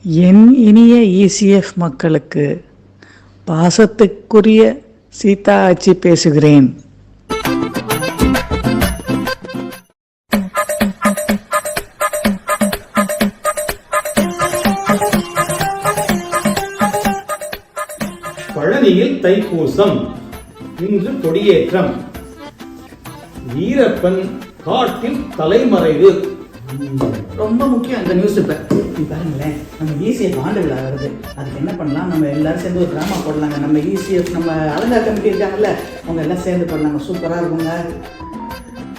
என் இனிய இசிஎஃப் மக்களுக்கு பாசத்துக்குரிய சீதா ஆச்சி பேசுகிறேன். பழனியில் தைப்பூசம், இன்று கொடியேற்றம். வீரப்பன் காட்டில் தலைமறைவு. ரொம்ப முக்கியம் இந்த நியூஸ். இப்போ பாருங்களேன், நம்ம இசிஎஃப் ஆண்டு விழா வருது. அதுக்கு என்ன பண்ணலாம், நம்ம எல்லாரும் சேர்ந்து ஒரு ட்ராமா போடலாங்க. நம்ம இசிஎஃப் நம்ம அலங்கார கமிட்டி இருக்காங்கல்ல, அவங்க எல்லாம் சேர்ந்து போடலாங்க. சூப்பராக இருக்குங்க.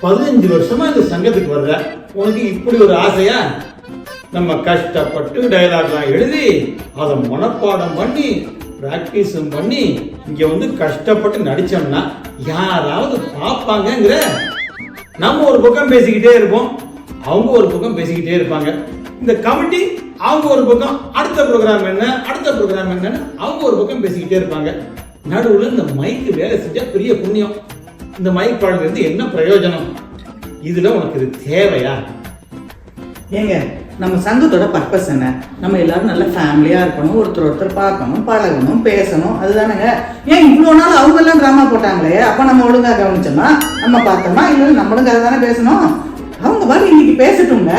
15 வருஷமா இந்த சங்கத்துக்கு வர்ற உனக்கு இப்படி ஒரு ஆசையா? நம்ம கஷ்டப்பட்டு டயலாக்லாம் எழுதி அதை மனப்பாடம் பண்ணி பிராக்டிஸும் பண்ணி இங்க வந்து கஷ்டப்பட்டு நடிச்சோம்னா யாராவது பார்ப்பாங்கங்கிற. நம்ம ஒரு பக்கம் பேசிக்கிட்டே இருப்போம், அவங்க ஒரு பக்கம் பேசிக்கிட்டே இருப்பாங்க. இந்த கமிட்டி அவங்க ஒரு பக்கம் அடுத்த ப்ரோக்ராம் என்ன அடுத்த ப்ரோக்ராம் என்னன்னு அவங்க ஒரு பக்கம் பேசிக்கிட்டே இருப்பாங்க. நடுவில் இந்த மைக்கு வேலை செஞ்சா பெரிய புண்ணியம். இந்த மைக் பாடல இருந்து என்ன பிரயோஜனம்? இதுல உனக்கு இது தேவையா? ஏங்க, நம்ம சங்கத்தோட பர்பஸ் என்ன? நம்ம எல்லாரும் நல்ல ஃபேமிலியா இருக்கணும், ஒருத்தர் பார்க்கணும், பழகணும், பேசணும், அதுதானங்க. ஏன் இவ்வளோ நாள் அவங்க எல்லாம் ட்ராமா போட்டாங்களே, அப்ப நம்ம ஒழுங்கா கவனிச்சோமா, நம்ம பார்த்தோமா? இல்லை நம்மளும் அதை தானே பேசணும். அவங்க பாரு இன்னைக்கு பேசட்டுங்க.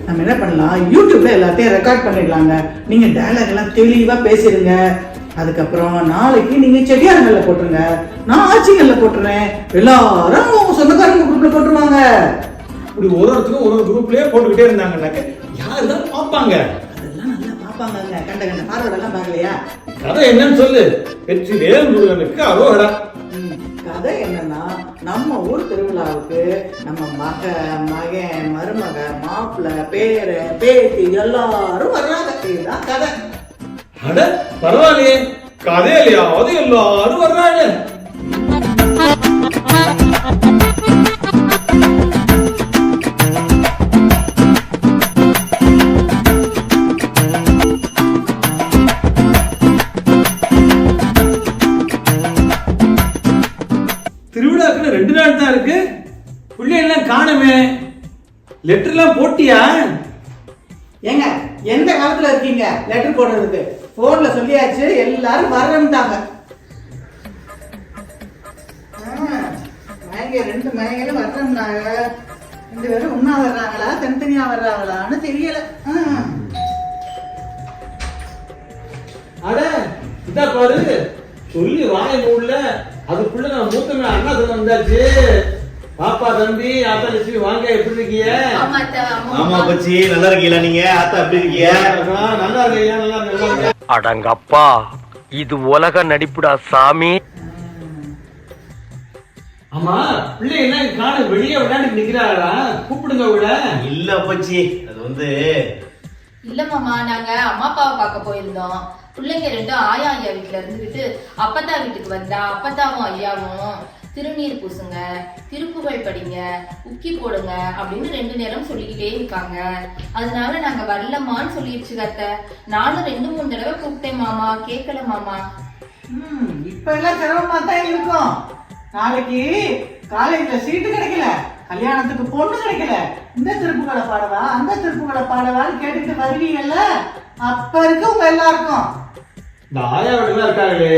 நம்ம என்ன பண்ணலாம், யூடியூப்ல எல்லாத்தையும் ரெக்கார்ட் பண்ணிடலாங்க. நீங்க டயலாக் எல்லாம் தெளிவா பேசிடுங்க. அதுக்கப்புறம் நாளைக்கு நீங்க செடியாரங்கள்ல போட்டுருங்க, நான் ஆட்சிகள்ல போட்டுறேன், எல்லாரும் சொந்தக்காரங்க குரூப்ல போட்டுருவாங்க. இப்படி ஒருத்தரும் ஒரு குரூப்லயே போட்டுக்கிட்டே இருந்தாங்கன்னாக்க யாருதான் பார்ப்பாங்க? அதெல்லாம் நல்லா பார்ப்பாங்க. கண்ட கண்ட பார்வையெல்லாம் பார்க்கலையா? கதை என்னன்னு சொல்லு. வெற்றிவேல் முருகனுக்கு அரோகரா. கதை என்னன்னா, நம்ம ஊர் திருவிழாவுக்கு நம்ம மகன், மருமக, மாப்பிள்ளை, பேரு, பேத்தி எல்லாரும் வர்றாங்க. இதுதான் கதை. அட பரவாயில்லையே, கதையிலையாவது எல்லாரும் வர்றாங்க. திருவிழாக்குன்னு 2 நாள் தான் இருக்கு. பிள்ளைலாம் காணுமே. லெட்டர்லாம் போட்டியா? ஏங்க, எந்த காலத்துல இருக்கீங்க லெட்டர் போடுறதுக்கு? போன்ல சொல்லியாச்சு, எல்லாரும் வரணும்ட்டாங்க. ரெண்டு மனைகளும் வர்றோம்னாங்க. 2 பேரும் ஒன்னா வர்றாங்களா தனித்தனியா வர்றாங்களான்னு தெரியல. அட இதா பாரு, சொல்லி வாய மூடல, அதுக்குள்ள நான் மூத்தமே அண்ணா சொல்ல வந்தாச்சு. பாப்பா, தம்பி, ஆத்தா லட்சுமி வாங்க, எப்படி இருக்கீங்க? ஆமா பச்சி, நல்லா இருக்கீங்களா? நீங்க ஆத்தா எப்படி இருக்கீங்க? நல்லா இருக்கீங்க, நல்லா இருக்கீங்க. அடங்கப்பா, இது உலக நடிப்புடா சாமி. ஆமா, பிள்ளை என்ன காண வெளியே விளையாண்டு நிக்கிறாளா? கூப்பிடுங்க விட. இல்ல பச்சி, அது வந்து இல்ல மாமா, நாங்க அம்மா அப்பாவை பார்க்க போயிருந்தோம். பிள்ளைங்க 2 ஆயா வீட்டுல இருந்துகிட்டு அப்பத்தா வீட்டுக்கு வந்தா அப்பத்தாவும் ஐயாவும் திருநீர் பூசுங்க, திருப்புகழ் படிங்க, உக்கி போடுங்க அப்படின்னு 2 நேரம் சொல்லிக்கிட்டே இருக்காங்க. அதனால நாங்க வரலமான்னு சொல்லிடுச்சு கத்த. நானும் 2-3 தடவை கூப்பிட்டேன் மாமா, கேட்கல மாமா. இப்ப எல்லாம் சிரமமா தான் இருக்கும். நாளைக்கு காலேஜ்ல சீட்டு கிடைக்கல, கல்யாணத்துக்கு பொண்ணு கிடைக்கல, இந்த திருப்புகளை பாடவா அந்த திருப்புகளை பாடவான்னு கேட்டுட்டு வருவீங்கல்ல, அப்ப இருக்கு உங்க எல்லாருக்கும். இந்த ஆயா வீடுலாம் இருக்காங்களே,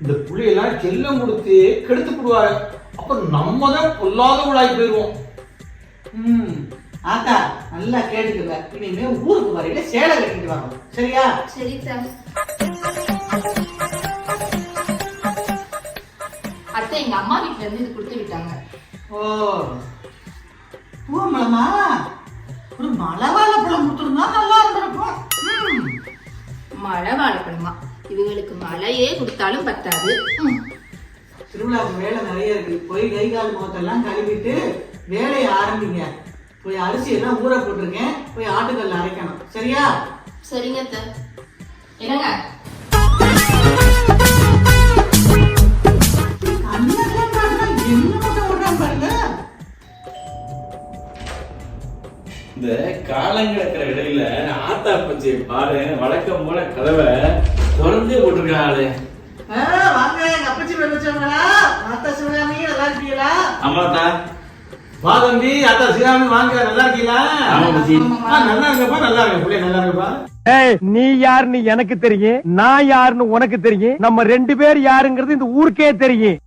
இந்த புள்ளையெல்லாம் செல்லம் கொடுத்து கெடுத்து போடுவாங்க. அப்ப நம்ம தான் பொல்லாதவளாய் போயிருவோம். ஆத்தா நல்லா கேட்டுக்குங்க. இனிமே ஊருக்கு வரையில சேலை கட்டிட்டு வாங்க, சரியா? சரி சார். அத்தை எங்க அம்மா வீட்டுல இருந்து இது கொடுத்து விட்டாங்க. ஓ பூமலமா, ஒரு மலை வாழைப்பழம் கொடுத்துருந்தா நல்லா இருந்திருக்கும். மழை வாழைப்பழமா? இவங்களுக்கு மழையே கொடுத்தாலும் பத்தாது. திருவிழாவுக்கு வேலை நிறைய இருக்கு. போய் கை கால் முகத்தெல்லாம் கழுவிட்டு வேலையை ஆரம்பிங்க. போய் அரிசி எல்லாம் ஊற போட்டிருக்கேன், போய் ஆட்டுக்கல்ல அரைக்கணும், சரியா? சரிங்க அத்தை. என்னங்க இந்த காலங்கிடக்கிற இடையில ஆத்தா பச்சி பாரு, வழக்கம் போல கதவை திறந்தே போட்டிருக்காளே. வாங்க, எங்க அப்பச்சி வச்சவங்களா? மாத்தா சிவகாமி நல்லா இருக்கீங்களா? ஆமாத்தா. வா தம்பி, அத்தா ஸ்ரீராமி வாங்க, நல்லா இருக்கீங்களா? ஆமா மச்சி. நல்லா இருக்கப்பா, நல்லா இருக்க பிள்ளை, நல்லா இருக்கப்பா. ஏய், நீ யாருன்னு எனக்கு தெரியும், நான் யாருன்னு உனக்கு தெரியும், நம்ம 2 பேர் யாருங்கிறது இந்த ஊருக்கே தெரியும்.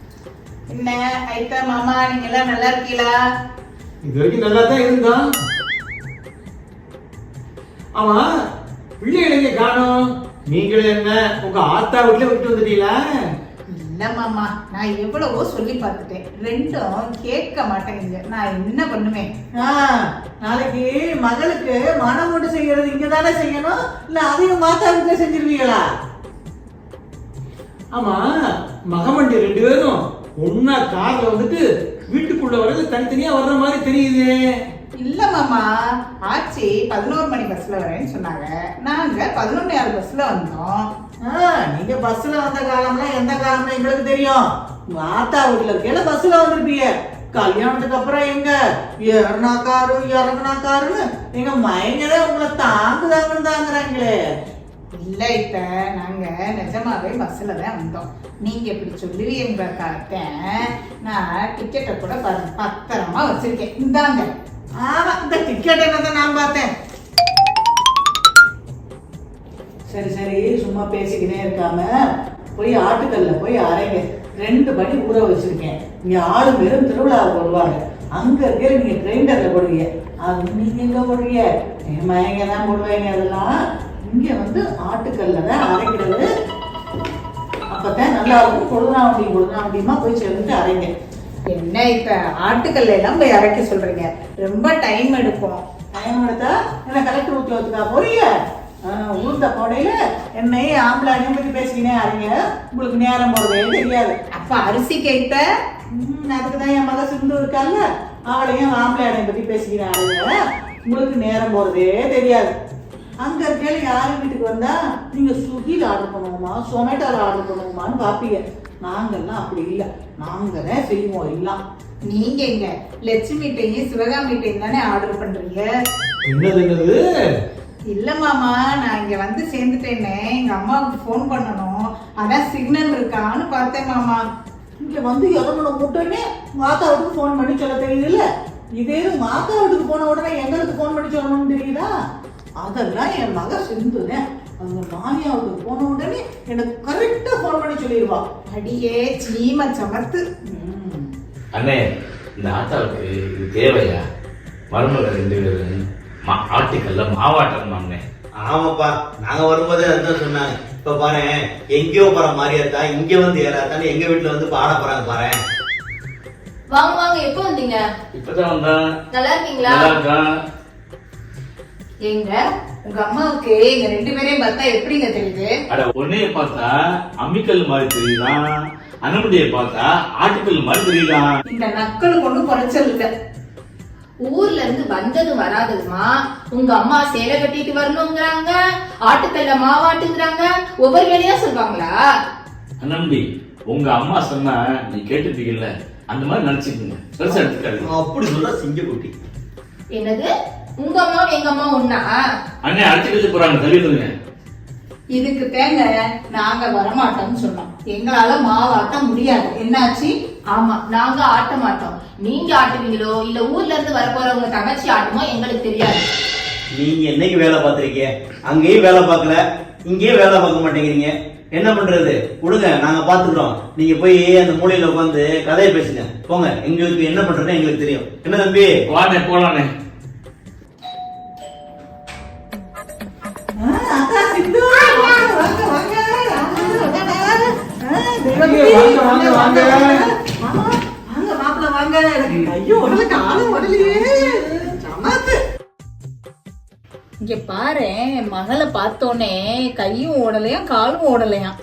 என்ன ஐட்டா மாமா, நீங்க எல்லாம் நல்லா இருக்கீங்களா? இது வரைக்கும் நல்லா தான் இருந்தான். ஆமா, பிள்ளைகளை காணோம். நீங்களே என்ன உங்க ஆத்தா வீட்டுல விட்டு வந்துட்டீங்களா? இல்ல மாமா, நான் எவ்வளவோ சொல்லி பார்த்துட்டேன், ரெண்டும் கேட்க மாட்டேங்குங்க. நான் என்ன பண்ணுவேன்? நாளைக்கு மகளுக்கு மனமோட்டு செய்யறது இங்க தானே செய்யணும், இல்ல அதையும் மாத்தா வீட்டுல செஞ்சிருவீங்களா? ஆமா, மகமண்டி 2 பேரும் ஒன்னா கார்ல வந்துட்டு வீட்டுக்குள்ள வரது தனித்தனியா வர்ற மாதிரி தெரியுது. இல்ல மாமா, ஆச்சி 11 மணி பஸ்ல வரேன்னு சொன்னாங்க, நாங்க 11:30 பஸ்ல வந்தோம். நீங்க பஸ்ல வந்த காலம்லாம் எந்த காலம்னு எங்களுக்கு தெரியும். உங்க ஆத்தா வீட்டுல இருக்கையில பஸ்ல வந்திருப்பீங்க. கல்யாணத்துக்கு அப்புறம் எங்க ஏறினா காரு இறங்குனா காருன்னு எங்க மைங்கதான் உங்களை தாங்குதாங்கன்னு தாங்குறாங்களே. இல்ல இப்ப நாங்க நிஜமாவே பஸ்ல தான் வந்தோம். நீங்க இப்படி சொல்லுவீங்க பார்த்தேன். நான் டிக்கெட்டை கூட பத்திரமா வச்சிருக்கேன், இந்தாங்க. ஆமா, இந்த டிக்கெட் என்னதான் நான் பார்த்தேன். சரி சரி, சும்மா பேசிக்கினே இருக்காம போய் ஆட்டுக்கல்ல போய் அரைங்க. 2 படி ஊற வச்சிருக்கேன். இங்க 6 பேரும் திருவிழாவுக்கு வருவாங்க. அங்க இருக்கிற நீங்க கிரைண்டர்ல போடுவீங்க. அது நீங்க எங்க போடுவீங்க? மயங்க தான் போடுவாங்க. அதெல்லாம் இங்க வந்து ஆட்டுக்கல்ல தான் அரைக்கிறது. அப்பதான் நல்லா இருக்கும். கொடுனா அப்படிமா போய் சேர்ந்துட்டு அரைங்க. என்ன இப்ப ஆட்டுக்கல்ல எல்லாம் போய் அரைக்க சொல்றீங்க? ரொம்ப டைம் எடுக்கும். டைம் எடுத்தா என்ன கலெக்டர் உத்தியோகத்துக்கா போறீங்க? ஊர்ந்த போடையில என்னை ஆம்பளை பத்தி பேசிக்கினே அரைங்க. உங்களுக்கு நேரம் போறதே தெரியாது. அப்ப அரிசி கேட்ட அதுக்குதான் என் மக சிந்து இருக்கால, அவளையும் ஆம்பளை பத்தி பேசிக்கினே அரைங்க. உங்களுக்கு நேரம் போறதே தெரியாது. அங்க இருக்கையில யாரு வீட்டுக்கு வந்தா நீங்க ஸ்விக்கில ஆர்டர் பண்ணுவோமா, சொமேட்டோல ஆர்டர் பண்ணுவோமான்னு பாப்பீங்க. நாங்கெல்லாம் அப்படி இல்ல, நாங்கதான் செய்வோம் எல்லாம். நீங்க எங்க லட்சுமிட்டையும் சிவகாமிட்டையும் தானே ஆர்டர் பண்றீங்க? என்னது? இல்ல மாமா, நான் இங்க வந்து சேர்ந்துட்டேனே, எங்க அம்மாவுக்கு போன் பண்ணணும், அதான் சிக்னல் இருக்கான்னு பார்த்தேன் மாமா. இங்க வந்து இறங்கணும் முட்டனே மாதாவுக்கு போன் பண்ணி சொல்ல தெரியுது இல்ல? இதே மாதாவுக்கு போன உடனே எங்களுக்கு போன் பண்ணி சொல்லணும்னு தெரியுதா? அதெல்லாம் என் மக சிந்துனேன். அவங்க மாமியாவுக்கு போன உடனே எனக்கு கரெக்டா போன் பண்ணி சொல்லிடுவா. அடியே சீம சமத்து. அண்ணே, இந்த ஆத்தாவுக்கு இது தேவையா? மருமக 2 பேரும் ஆட்டுக்கல்ல மாவாட்டம் அண்ணே. ஆமாப்பா, நாங்க வரும்போதே அதுதான் சொன்னாங்க. இப்ப பாரு, எங்கேயோ போற மாதிரியாத்தா இங்க வந்து ஏறாத்தான்னு எங்க வீட்டுல வந்து பாட போறாங்க பாரு. வாங்க வாங்க, எப்போ வந்தீங்க? இப்பதான் வந்தான். நல்லா இருக்கீங்களா? நல்லா இருக்கான். எங்க உங்க அம்மாவுக்கு எங்க 2 பேரையும் பார்த்தா எப்படிங்க தெரியுது? அட, உன்னைய பார்த்தா அம்மிக்கல் மாதிரி தெரியுதான், அனுமதியை பார்த்தா ஆட்டுக்கல் மாதிரி தெரியுதான். இந்த நக்கல் கொண்டு குறைச்சல் இல்ல. ஊர்ல இருந்து வந்தது வராததுமா உங்க அம்மா சேலை கட்டிட்டு வரணுங்கிறாங்க, ஆட்டுக்கல்ல மாவாட்டுங்கிறாங்க, ஒவ்வொரு வேலையா சொல்லுவாங்களா? அண்ணம்பி, உங்க அம்மா சொன்னா நீ கேட்டுட்டீங்கல்ல, அந்த மாதிரி நினைச்சுக்கீங்க. பெருசா எடுத்துக்காது. அப்படி சொல்ற சிங்கக்குட்டி. என்னது? உங்க அம்மா எங்க அம்மா ஒண்ணா? அண்ணே அழைச்சிட்டு போறாங்க, தள்ளிடுங்க. இதுக்கு தேங்க நாங்க வரமாட்டோம்னு சொன்னோம். எங்களால மாவாட்ட முடியாது. என்னாச்சு? ஆமா, நாங்க ஆட்ட மாட்டோம். நீங்க ஆட்டுவீங்களோ இல்ல ஊர்ல இருந்து வர போறவங்க தங்கச்சி ஆட்டுமோ எங்களுக்கு தெரியாது. நீங்க என்னைக்கு வேலை பார்த்திருக்கீங்க? அங்கேயும் வேலை பார்க்கல, இங்கேயும் வேலை பார்க்க மாட்டேங்கிறீங்க. என்ன பண்றது? கொடுங்க, நாங்க பாத்துக்கிறோம். நீங்க போய் அந்த மூலையில உட்காந்து கதையை பேசுங்க. போங்க, எங்களுக்கு என்ன பண்றதுன்னு எங்களுக்கு தெரியும். என்ன தம்பி? வாண்ணே, போலாண்ணே. இங்க பாரு, மகளை பார்த்தோன்னே கையும் ஓடலையாம் காலும் ஓடலையாம்.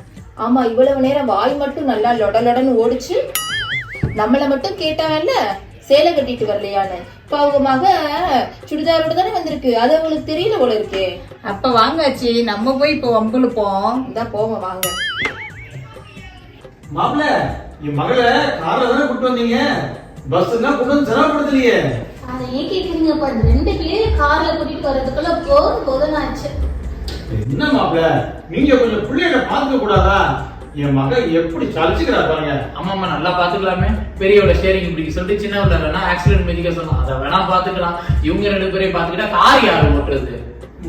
ஆமா, இவ்வளவு நேரம் வாய் மட்டும் நல்லா லொடலொடன்னு ஓடிச்சு. நம்மள மட்டும் கேட்டாங்கல்ல சேலை கட்டிட்டு வரலையான்னு. இப்ப அவங்க மக சுடிதாரோட தானே வந்திருக்கு, அது அவங்களுக்கு தெரியல போல இருக்கு. அப்ப வாங்காச்சு, நம்ம போய் இப்போ வம்புழுப்போம். இந்த போங்க வாங்க. மாப்பிள்ள, என் மகளை கார்ல தானே கூட்டு வந்தீங்க, பஸ் தான் கொண்டு வந்து சிரமப்படுத்தலையே. அதை ஏன் கேக்குறீங்கப்பா? 2 பேரும் கார்ல கூட்டிட்டு வர்றதுக்குள்ள போதும் ஆச்சு. என்ன மாப்பிள்ள, நீங்க கொஞ்சம் பிள்ளைகளை பார்க்க கூடாதா? என் மகன் எப்படி சலிச்சுக்கிறா பாருங்க. அம்மா நல்லா பாத்துக்கலாமே, பெரியவள ஷேரிங் இப்படி சொல்லிட்டு சின்னவள வேணா ஆக்சிடென்ட் மெதிக்க சொன்னா அதை வேணா பாத்துக்கலாம். இவங்க 2 பேரையும் பாத்துக்கிட்டா கார் யாரு ஓட்டுறது?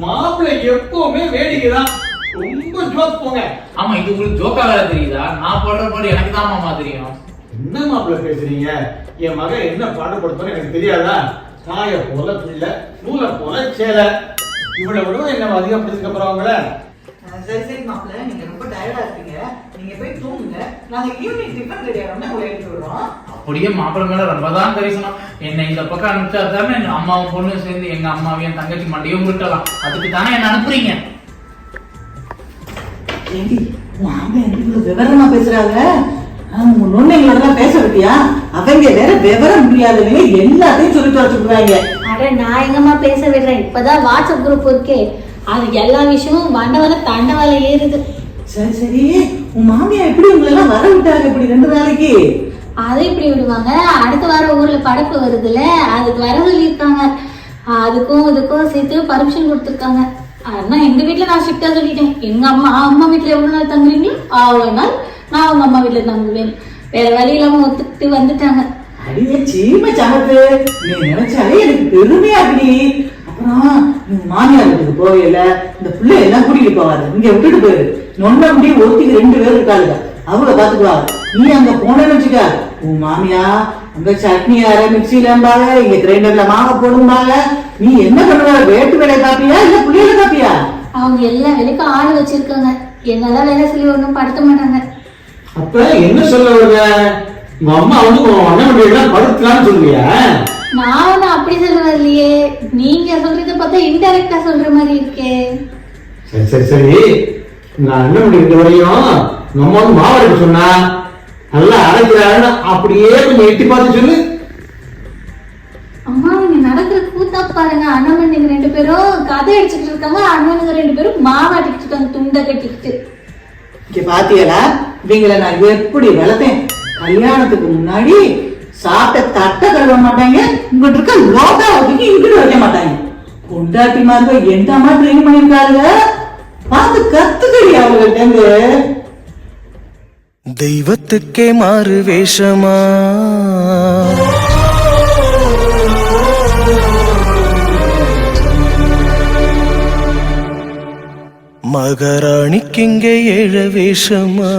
மாப்பிள்ளை எப்பவுமே வேடிக்கை தான், ரொம்ப ஜோக் போங்க. ஆமா, இது உங்களுக்கு ஜோக்கா வேற தெரியுதா? நான் போடுற பாடு எனக்கு தான் மாமா தெரியும். என்ன மாப்பிள்ளை பேசுறீங்க? என் மகன் என்ன பாடுபடுத்தணும் எனக்கு தெரியாதா? காய போல பிள்ளை, நூலை போல சேலை, இவ்வளவு விட என்ன அதிகப்படுத்துக்கு அப்புறம் அவங்கள. சரி சரி மாப்பிள்ள, நீங்க ரொம்ப டயர்டா இருக்கீங்க, நீங்க போய் தூங்குங்க. நாங்க ஈவினிங் டிஃபன் ரெடி ஆகணும்னா உங்களை எடுத்து விடுறோம். அப்படியே மாப்பிள்ளை மேல ரொம்ப தான் கரிசனம். என்ன இந்த பக்கம் அனுப்பிச்சா தானே அம்மாவும் பொண்ணு சேர்ந்து எங்க அம்மாவையும் தங்கச்சி மண்டையும் விட்டலாம். அதுக்கு தானே என்ன அனுப்புறீங்க? ஏண்டி, வாங்க இவ்வளவு விவரமா பேசுறாங்க. முன்னோர்களெல்லாம் பேச விட்டியா? அவங்க வேற விவரம் முடியாதவங்க எல்லாத்தையும் சொல்லி வச்சுக்கிறாங்க. அட நான் எங்கம்மா பேச விடுறேன், இப்பதான் வாட்ஸ்அப் குரூப் இருக்கே, அது எல்லா விஷயமும் வண்டவர தண்டவர ஏறுது. சரி சரி, உன் மாமியா எப்படி உங்களை எல்லாம் வர விட்டாங்க இப்படி 2 நாளைக்கு? அதை இப்படி விடுவாங்க, அடுத்த வாரம் ஊர்ல படப்பு வருதுல்ல, அதுக்கு வர சொல்லியிருக்காங்க. அதுக்கும் இதுக்கும் சேர்த்து பர்மிஷன் கொடுத்துருக்காங்க. ஆனா எங்க வீட்டுல நான் ஸ்ட்ரிக்டா சொல்லிட்டேன், எங்க அம்மா வீட்டுல எவ்வளவு நாள் தங்குறீங்களோ அவ்வளவு நாள் நான் அவங்க அம்மா வீட்டுல தங்குவேன். வேற வழி இல்லாம ஒத்துக்கிட்டு வந்துட்டாங்க. அடியே சீமை சமத்து, நீ நினைச்சாலே எனக்கு பெருமையா இருக்கு. அப்புறம் நீ மாமியார் வீட்டுக்கு போகல, இந்த பிள்ளை எல்லாம் கூட்டிட்டு போவாரு, இங்க விட்டுட்டு போயிரு. நொன்ன முடி ஒருத்திக்கு 2 பேர் இருக்காளுங்க, அவங்க பாத்துக்குவாங்க. நீ அங்க போனேன்னு வச்சுக்க, உன் மாமியா அங்க சட்னி அர மிக்சில இருந்தாங்க, இங்க கிரைண்டர்ல மாவை போடும்பாங்க. நீ என்ன பண்ணுவ? வேட்டு வேலை காப்பியா இல்ல புள்ளியில காப்பியா? அவங்க எல்லா வேலைக்கும் ஆள் வச்சிருக்காங்க, என்னெல்லாம் வேலை சொல்லி ஒண்ணும் படுத்த மாட்டாங்க. அப்ப என்ன சொல்ல வருங்க? உங்க அம்மா வந்து அண்ணன் வீட்டுல படுத்தலாம்னு சொல்லுவியா? நான் ஒன்னும் அப்படி சொல்லுவேன் இல்லையே, நீங்க சொல்றத பார்த்தா இன்டைரக்டா சொல்ற மாதிரி இருக்கே. சரி சரி சரி, நான் அண்ணன் வீட்டு வரையும் நம்ம வந்து மாவட்டம் சொன்னா நல்லா அரைக்கிறாருன்னு அப்படியே கொஞ்சம் எட்டி பார்த்து சொல்லு. அம்மா நீங்க நடக்கிற கூத்தா பாருங்க, அண்ணன் 2 பேரும் கதை அடிச்சுக்கிட்டு இருக்காங்க, அண்ணனுங்க 2 பேரும் மாவாட்டிக்கிட்டு இருக்காங்க துண்டை கட்டிக்கிட்டு. இங்க பாத்தியலா, இவங்களை நான் எப்படி வளர்த்தேன்? கல்யாணத்துக்கு முன்னாடி சாப்பிட்ட தட்டை கழுவ மாட்டாங்க, இங்கிட்டு இருக்க லோட்டா ஒதுக்கி இங்கிட்டு வைக்க மாட்டாங்க. கொண்டாட்டி மாதிரி எந்த அம்மா ட்ரெயின் பண்ணிருக்காங்க, பார்த்து கத்துக்கடி அவங்கள்ட்ட. தெய்வத்துக்கே மாறு வேஷமா, மகாராணிக்கு 7 வேஷமா.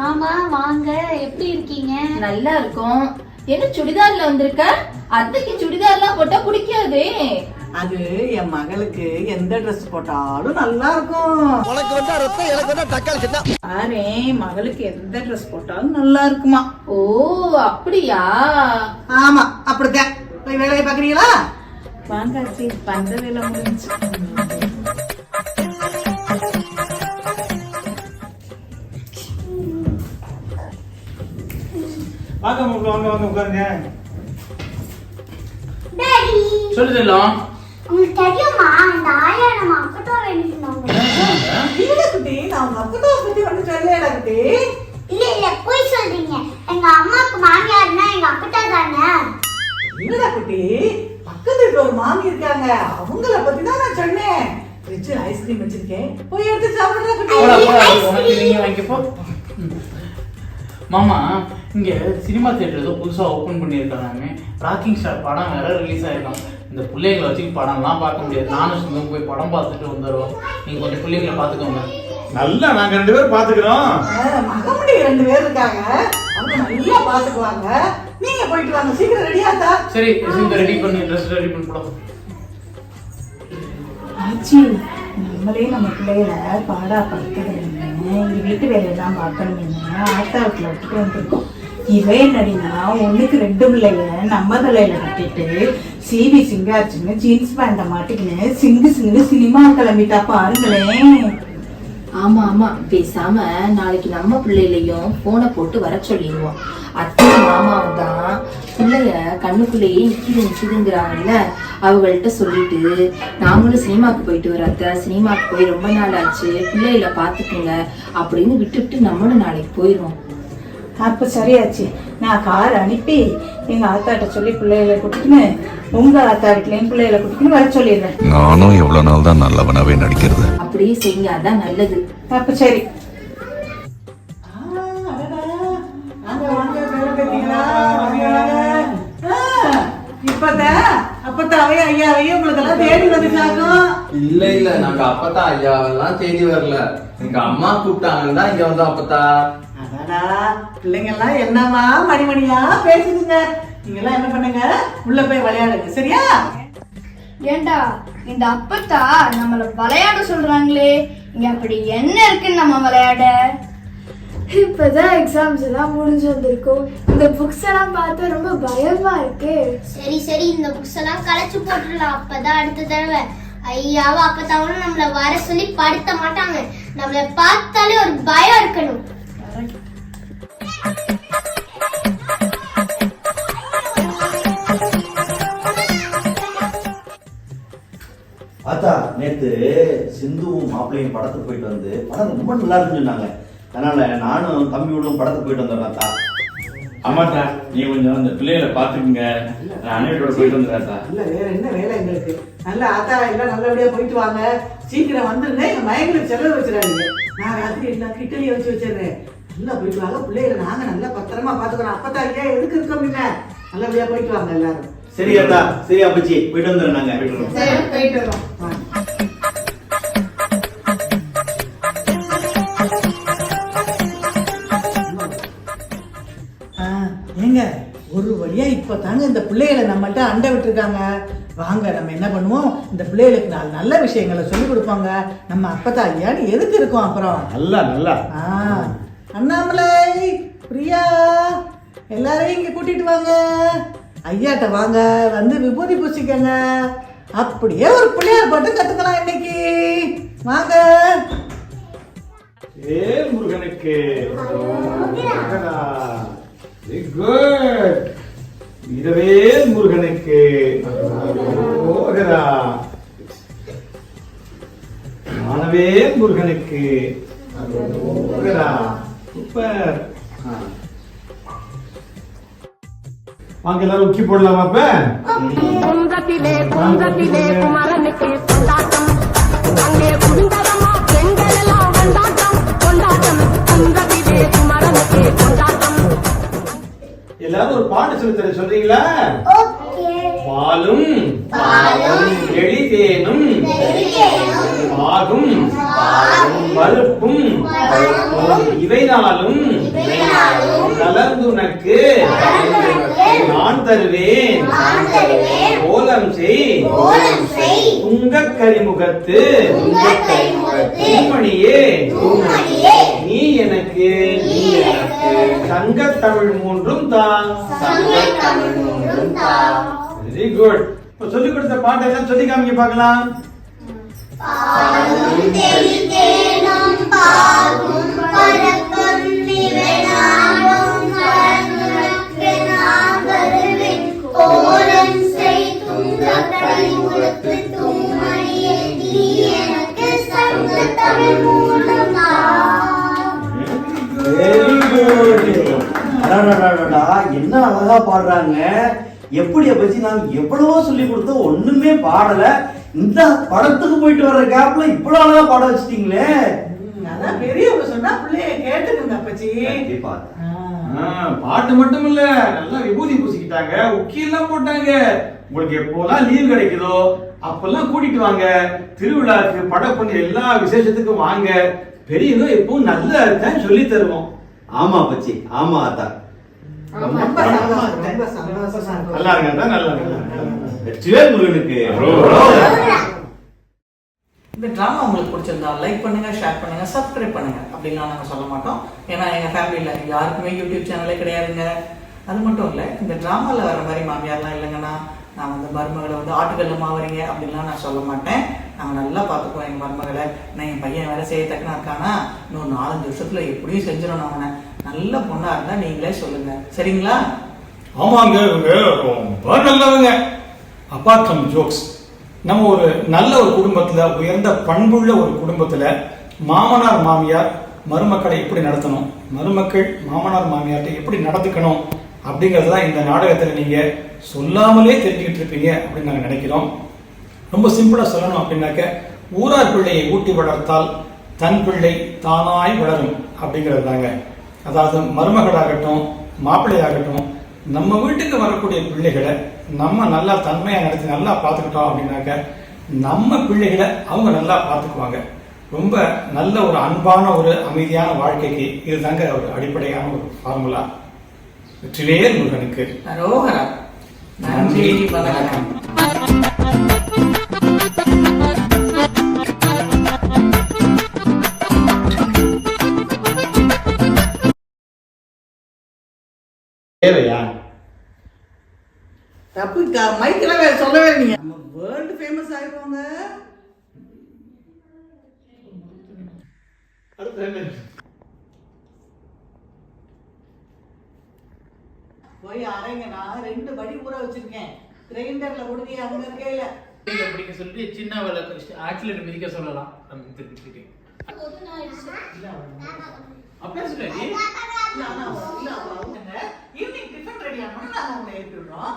ஆமா வாங்க, எப்படி இருக்கீங்க? நல்லா இருக்கும். என்ன சுடிதார்ல வந்திருக்க? அத்தைக்கு சுடிதார்லாம் போட்டா பிடிக்காதே. அது என் மகளுக்கு எந்த ட்ரெஸ் போட்டாலும் நல்லா இருக்கும். உனக்கு வந்தா ரத்தம், எனக்கு வந்தா தக்காளி சட்னா. அரே, மகளுக்கு எந்த ட்ரெஸ் போட்டாலும் நல்லா இருக்குமா. ஓ அப்படியா? ஆமா அப்படித்தான். போய் வேலையை பாக்குறீங்களா? வாங்க ஆச்சி, பண்ற வேலை முடிஞ்சு. வாங்க வாங்க வாங்க உட்காருங்க. டாடி சொல்லு செல்லம். உங்களுக்கு தெரியுமா, இந்த ஆயா நம்ம அக்கட்டோ வேண்டினாங்க. இல்ல குட்டி, நான் உங்க அப்பா பத்தி வந்து சொல்லல குட்டி. இல்ல போய் சொல்றீங்க, எங்க அம்மாக்கு மாமியார்னா எங்க அக்கட்டா தானே. இல்லடா குட்டி, பக்கத்துல இருக்க ஒரு மாமி இருக்காங்க, அவங்கள பத்தி தான் நான் சொன்னேன். ஃப்ரிட்ஜ்ல ஐஸ்கிரீம் வச்சிருக்கேன், போய் எடுத்து சாப்பிடுறா குட்டி. போடா உனக்கு நீங்க வாங்கிப்போ. மாமா, இங்க சினிமா தியேட்டர் ஏதோ புதுசா ஓபன் பண்ணியிருக்காங்க. ராக்கிங் ஸ்டார் படம் வேற ரிலீஸ் ஆயிருக்கான். இந்த பிள்ளைங்களை வச்சு படம்லாம் பார்க்க முடியாது. நானும் சும்மா போய் படம் பார்த்துட்டு வந்துடுவோம். நீங்க கொஞ்சம் பிள்ளைங்களை பார்த்துக்கோங்க. நல்லா நாங்க 2 பேரும் பாத்துக்கிறோம். மகமுடி 2 பேர் இருக்காங்க, அவங்க நல்லா பாத்துக்குவாங்க. நீங்க போயிட்டு வாங்க, சீக்கிரம் ரெடியாத்தா. சரி, ரெடி பண்ணி ட்ரெஸ் ரெடி பண்ணி போலாம். ஆச்சி, நம்மளே நம்ம பிள்ளைகளை பாடா படுத்துக்கிறீங்க, இந்த வீட்டு வேலையெல்லாம் பார்க்கணுங்க, ஆட்டா வீட்டில் விட்டுட்டு வந்துருக்கோம். இவே என்னடினா 1க்கு 2 பிள்ளைங்க நம்ம தலையில கட்டிட்டு சிவி சிங்காச்சுன்னு ஜீன்ஸ் பேண்ட மாட்டிக்கின்னு சிங்கு சினிமா கிளம்பிட்டா பாருங்களேன். ஆமா ஆமா, பேசாம நாளைக்கு நம்ம பிள்ளைகளையும் போனை போட்டு வர சொல்லிடுவோம். அத்தை மாமாவும் தான் பிள்ளைய கண்ணுக்குள்ளேயே நிக்குதுங்கிறாங்கல்ல, அவங்கள்ட்ட சொல்லிட்டு நாங்களும் சினிமாவுக்கு போயிட்டு வர அத்தை, சினிமாவுக்கு போய் ரொம்ப நாள் ஆச்சு, பிள்ளைகளை பாத்துக்குங்க அப்படின்னு விட்டுவிட்டு நம்மளும் நாளைக்கு போயிடுவோம். அப்ப சரியாச்சு. நான் கார் அனுப்பி எங்க ஆத்தாட்ட சொல்லி பிள்ளைகளை கூட்டிக்கின்னு உங்க ஆத்தா வீட்லயும் பிள்ளைகளை கூட்டிக்கின்னு வர சொல்லிடுறேன். நானும் எவ்வளவு நாள் தான் நல்லவனாவே நடிக்கிறது. அப்படியே செய்யுங்க, அதான் நல்லது. அப்ப சரி. அப்பத்தாவையும் ஐயாவையும் உங்களுக்கு எல்லாம் தேடி வந்துட்டாக்கும். இல்ல நாங்க அப்பத்தா ஐயாவெல்லாம் தேடி வரல, எங்க அம்மா கூப்பிட்டாங்கன்னா இங்க வந்தோம் அப்பத்தா. அடடா, பிள்ளைங்க எல்லாம் என்னவா மணிமணியா பேசுதுங்க. நீங்க எல்லாம் என்ன பண்ணுங்க, உள்ள போய் விளையாடுங்க, சரியா? ஏண்டா இந்த அப்பத்தா நம்மள விளையாட சொல்றாங்களே, இங்க அப்படி என்ன இருக்குன்னு நம்ம விளையாட? இப்பதான் எக்ஸாம்ஸ் எல்லாம் முடிஞ்சு வந்திருக்கோம். இந்த புக்ஸ் எல்லாம் பார்த்தா ரொம்ப பயமா இருக்கு. சரி சரி, இந்த புக்ஸ் எல்லாம் கலைச்சு போட்டுடலாம். அப்பதான் அடுத்த தடவை ஐயாவும் அப்பத்தாவும் நம்மள வர சொல்லி படுத்த மாட்டாங்க. நம்மள பார்த்தாலே ஒரு பயம் இருக்கணும். ஆத்தா, நேத்து சிந்துவும் மாப்பிள்ளையும் படத்துக்கு போயிட்டு வந்து படம் ரொம்ப நல்லா இருக்குன்னு சொன்னாங்க. அதனால நானும் தம்பியோடும் படத்துக்கு போயிட்டு வந்தேன் ஆத்தா. ஆமாட்டா, நீ கொஞ்சம் அந்த பிள்ளைகளை பாத்துக்குங்க, நான் அண்ணனோட போயிட்டு வந்துடுறேன். இல்ல வேற என்ன வேலை எங்களுக்கு? நல்ல ஆத்தா எல்லாம் நல்லபடியா போயிட்டு வாங்க, சீக்கிரம் வந்துருங்க. எங்க மயங்களுக்கு செலவு வச்சிடாதீங்க. நான் ராத்திரி எல்லாம் கிட்டலியை வச்சு வச்சிடுறேன். நல்லா போயிட்டு வாங்க, பிள்ளைகளை நாங்க நல்லா பத்திரமா பாத்துக்கிறோம். அப்பத்தா ஐயா எதுக்கு இருக்கோம், நல்லபடியா போயிட்டு வாங்க எல்லாரும். சரி ஆத்தா, சரி அப்பச்சி, போயிட்டு வந்துடுறேன். நாங்க போயிட்டு வரோம். ஏங்க, ஒரு வழியா இப்ப தாங்க இந்த பிள்ளைகளை நம்மள்ட்ட அண்டை விட்டுருக்காங்க. வாங்க, நம்ம என்ன பண்ணுவோம், இந்த பிள்ளைகளுக்கு நல்ல விஷயங்களை சொல்லி கொடுப்பாங்க. நம்ம அப்பத்தா ஐயான்னு எதுக்கு இருக்கோம் அப்புறம். நல்லா நல்லா. அண்ணாமலை, பிரியா, எல்லாரையும் இங்க கூட்டிட்டு வாங்க. ஐயாட்ட வாங்க, வந்து விபூதி பூசிக்கங்க. அப்படியே ஒரு பிள்ளையார் பாட்டு கத்துக்கலாம் இன்னைக்கு. வாங்க. முருகனுக்கு வெரி குட். இரவேல் முருகனுக்கு மானவேல் முருகனுக்கு சூப்பர். வாங்க எல்லாரும் உச்சி போடலாமா? அப்ப குன்றத்திலே குன்றத்திலே குமரனுக்கு கொண்டாட்டம், அங்கே குண்டரமா பெண்கள் எல்லாம் கொண்டாட்டம் கொண்டாட்டம், குன்றத்திலே குமரனுக்கு கொண்டாட்டம். எல்லாரும் ஒரு பாட்டு சொல்லி தர சொல்றீங்களா? பாலும் எளிதேனும் பாகும் பருப்பும் இவைனாலும் கலந்துனக்கு நான் தருவேன். கோலம் செய் துங்கக் கரிமுகத்து பூமணியே, நீ எனக்கு சங்கத் தமிழ் மூன்றும் தான். Very good. சொல்லிக் கொடுத்த பாட்டு எல்லாம் சொல்லி காமிக்க பார்க்கலாம். என்ன அழகா பாடுறாங்க. எப்படி பத்தி நாங்க எவ்வளவோ சொல்லி கொடுத்தோம், ஒண்ணுமே பாடல. இந்த படத்துக்கு போயிட்டு வர்ற கேப்ல இவ்வளவு அழகா பாட வச்சிட்டீங்களே. அதான் பெரியவங்க சொன்னா பிள்ளைய கேட்டுக்கோங்க அப்பச்சி. பாட்டு மட்டும் இல்ல, நல்லா விபூதி பூசிக்கிட்டாங்க, உக்கி எல்லாம் போட்டாங்க. உங்களுக்கு எப்போலாம் லீவ் கிடைக்குதோ அப்பெல்லாம் கூட்டிட்டு வாங்க. திருவிழாக்கு படப்பண்ணி எல்லா விசேஷத்துக்கும் வாங்க. பெரியவங்க எப்பவும் நல்லா இருக்கான்னு சொல்லி தருவோம். ஆமா பச்சி, ஆமா ஆத்தா. நல்லா இருக்கா? நல்லா முருகனுக்கு. இந்த ட்ராமா உங்களுக்கு பிடிச்சிருந்தா லைக் பண்ணுங்க, ஷேர் பண்ணுங்க, சப்ஸ்கிரைப் பண்ணுங்க. அப்படின்லாம் நாங்கள் சொல்ல மாட்டோம். ஏன்னா எங்கள் ஃபேமிலியில் யாருக்குமே யூடியூப் சேனலே கிடையாதுங்க. அது மட்டும் இல்லை, இந்த ட்ராமாவில் வர மாதிரி மாமியார்லாம் இல்லைங்கண்ணா. நான் வந்து மருமகளை வந்து ஆட்டுக்கல்ல மாவறீங்க அப்படின்லாம் நான் சொல்ல மாட்டேன். நாங்கள் நல்லா பார்த்துக்குவோம் எங்கள் மருமகளை. நான் என் பையன் வேலை செய்யத்தக்கனா இருக்கானா, இன்னும் 4-5 வருஷத்துல எப்படியும் செஞ்சிடும். நான் அவனை நல்ல பொண்ணாக இருந்தால் நீங்களே சொல்லுங்க, சரிங்களா? ஆமாங்க, இவங்க ரொம்ப நல்லவங்க. அப்பார்ட் ஃப்ரம் ஜோக்ஸ், நம்ம ஒரு நல்ல ஒரு குடும்பத்துல, உயர்ந்த பண்புள்ள ஒரு குடும்பத்துல மாமனார் மாமியார் மருமக்களை எப்படி நடத்தணும், மருமக்கள் மாமனார் மாமியார்ட்ட எப்படி நடந்துக்கணும் அப்படிங்கறதுதான் இந்த நாடகத்துல நீங்க சொல்லாமலே தெரிஞ்சுக்கிட்டு இருப்பீங்க அப்படின்னு நாங்க நினைக்கிறோம். ரொம்ப சிம்பிளா சொல்லணும் அப்படின்னாக்க, ஊரார் பிள்ளையை ஊட்டி வளர்த்தால் தன் பிள்ளை தானாய் வளரும் அப்படிங்கிறது தாங்க. அதாவது மருமகளாகட்டும் மாப்பிள்ளையாகட்டும், நம்ம வீட்டுக்கு வரக்கூடிய பிள்ளைகளை நம்ம நல்லா தன்மையா நடத்தி நல்லா பார்த்துக்கிட்டோம் அப்படின்னாக்க நம்ம பிள்ளைகளை அவங்க நல்லா பார்த்துக்குவாங்க. ரொம்ப நல்ல ஒரு அன்பான ஒரு அமைதியான வாழ்க்கைக்கு இதுதாங்க ஒரு அடிப்படையான ஒரு ஃபார்முலா. வெற்றிவேல் முருகனுக்கு அரோகரா. நன்றி, வணக்கம். தேவையா? தப்பு, மைக்கெல்லாம் வேற சொல்லவே இல்லைங்க. நம்ம வேர்ல்டு ஃபேமஸ் ஆயிருக்கோங்க. போய் அரைங்க. நான் 2 படி ஊற வச்சிருக்கேன். கிரைண்டர்ல போடுங்க, அங்க இருக்கையில பிடிக்க சொல்லி சின்ன வேலை ஆக்சிலேட்டர் மிதிக்க சொல்லலாம். அப்படியே சொல்லி ஈவினிங் டிஃபன் ரெடி ஆகணும். நாங்க உங்களை ஏற்றுறோம்.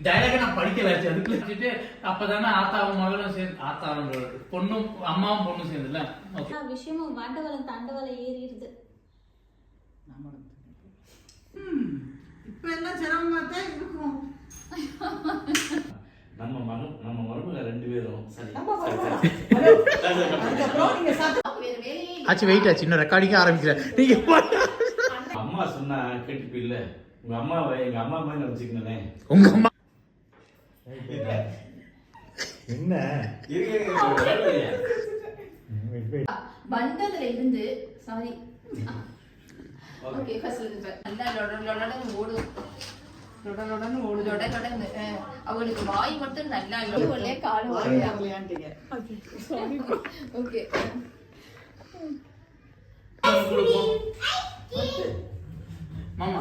டைலாக நான் படிக்கல, அதுக்குள்ள வச்சுட்டு அப்பதானே ஆத்தாவும் மகளும் சேர்ந்து, ஆத்தாவும் பொண்ணும் அம்மாவும் பொண்ணும் சேர்ந்துல விஷயமும் வண்டவளம் தண்டவளம் ஏறிடுது. இப்ப எல்லாம் சிரமமா தான் இருக்கும். நம்ம மருமக 2 பேரும் சரி. ஆச்சு, வெயிட் ஆச்சு, இன்னும் ரெக்கார்டிங்க ஆரம்பிக்கிறேன். நீங்க அம்மா சொன்னா கேட்டுப்பு இல்ல, உங்க அம்மாவை எங்க அம்மா மாதிரி நினைச்சுக்கனே. உங்க அம்மா என்ன வந்ததுல இருந்து சாரி. ஓகே, ஃபர்ஸ்ட் நல்லா லொடன்னு ஓடும். அவளுக்கு வாய் மட்டும் நல்லா இல்ல, கால் வரலையான்ட்டீங்க. ஓகே. மாமா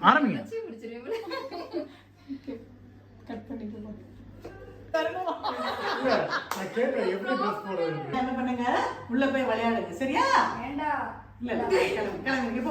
ஆரம்பிங்க. என்ன பண்ணுங்க, உள்ள போய் விளையாடுங்க. சரியா? வேண்டாம். இல்ல கிளம்புங்க.